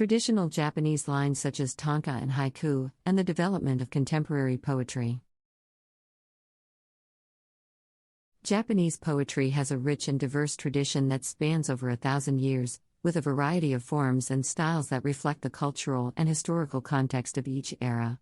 traditional Japanese lines such as tanka and haiku, and the development of contemporary poetry. Japanese poetry has a rich and diverse tradition that spans over 1,000 years, with a variety of forms and styles that reflect the cultural and historical context of each era.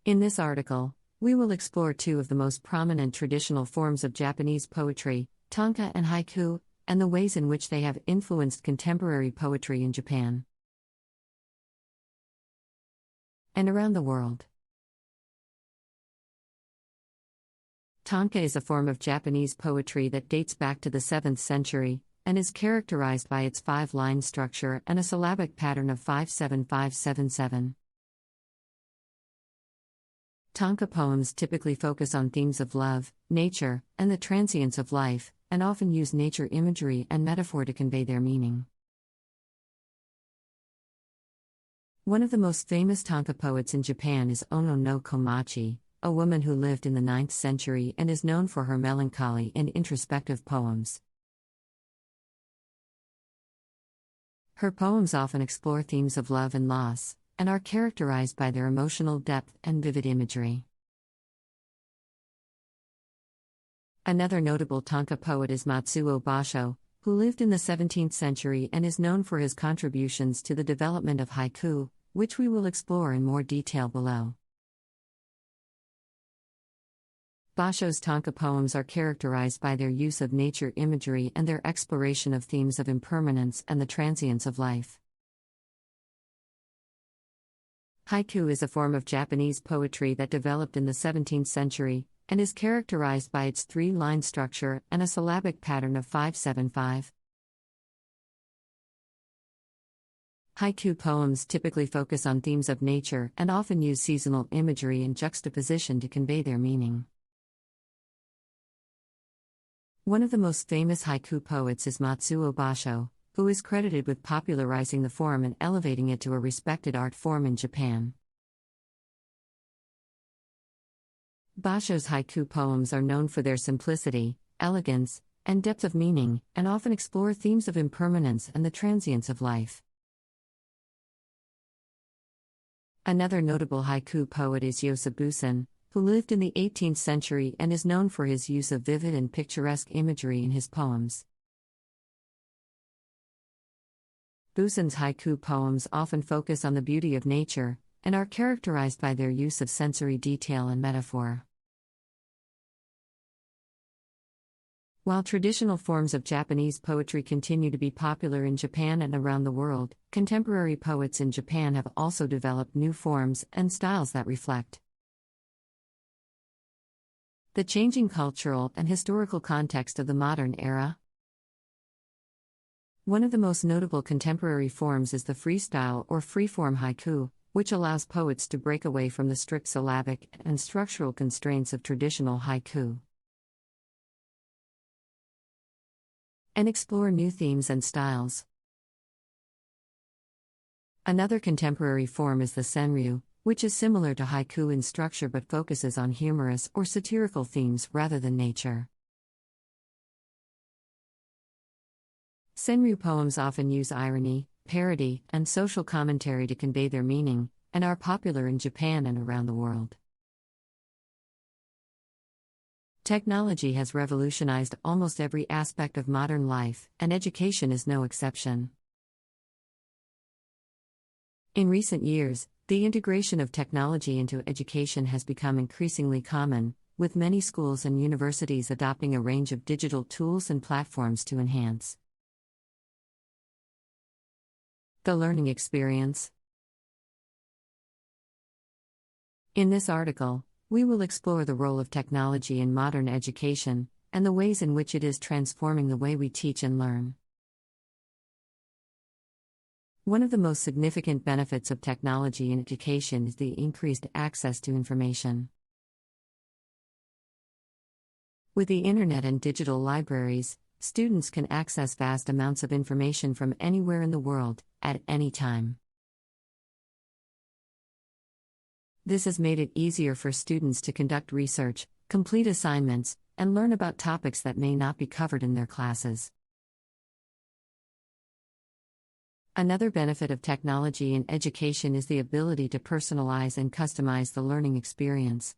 In this article, we will explore two of the most prominent traditional forms of Japanese poetry, tanka and haiku, and the ways in which they have influenced contemporary poetry in Japan and around the world. Tanka is a form of Japanese poetry that dates back to the 7th century, and is characterized by its 5-line structure and a syllabic pattern of 5-7-5-7-7. Tanka poems typically focus on themes of love, nature, and the transience of life, and often use nature imagery and metaphor to convey their meaning. One of the most famous tanka poets in Japan is Ono no Komachi, a woman who lived in the 9th century and is known for her melancholy and introspective poems. Her poems often explore themes of love and loss, and are characterized by their emotional depth and vivid imagery. Another notable tanka poet is Matsuo Basho, who lived in the 17th century and is known for his contributions to the development of haiku, which we will explore in more detail below. Basho's tanka poems are characterized by their use of nature imagery and their exploration of themes of impermanence and the transience of life. Haiku is a form of Japanese poetry that developed in the 17th century, and is characterized by its 3-line structure and a syllabic pattern of 5-7-5. Haiku poems typically focus on themes of nature and often use seasonal imagery and juxtaposition to convey their meaning. One of the most famous haiku poets is Matsuo Basho, who is credited with popularizing the form and elevating it to a respected art form in Japan. Basho's haiku poems are known for their simplicity, elegance, and depth of meaning, and often explore themes of impermanence and the transience of life. Another notable haiku poet is Yosabusan, who lived in the 18th century and is known for his use of vivid and picturesque imagery in his poems. Busan's haiku poems often focus on the beauty of nature, and are characterized by their use of sensory detail and metaphor. While traditional forms of Japanese poetry continue to be popular in Japan and around the world, contemporary poets in Japan have also developed new forms and styles that reflect the changing cultural and historical context of the modern era. One of the most notable contemporary forms is the freestyle or freeform haiku, which allows poets to break away from the strict syllabic and structural constraints of traditional haiku and explore new themes and styles. Another contemporary form is the senryu, which is similar to haiku in structure but focuses on humorous or satirical themes rather than nature. Senryu poems often use irony, parody, and social commentary to convey their meaning, and are popular in Japan and around the world. Technology has revolutionized almost every aspect of modern life, and education is no exception. In recent years, the integration of technology into education has become increasingly common, with many schools and universities adopting a range of digital tools and platforms to enhance the learning experience. In this article, we will explore the role of technology in modern education, and the ways in which it is transforming the way we teach and learn. One of the most significant benefits of technology in education is the increased access to information. With the internet and digital libraries, students can access vast amounts of information from anywhere in the world, at any time. This has made it easier for students to conduct research, complete assignments, and learn about topics that may not be covered in their classes. Another benefit of technology in education is the ability to personalize and customize the learning experience.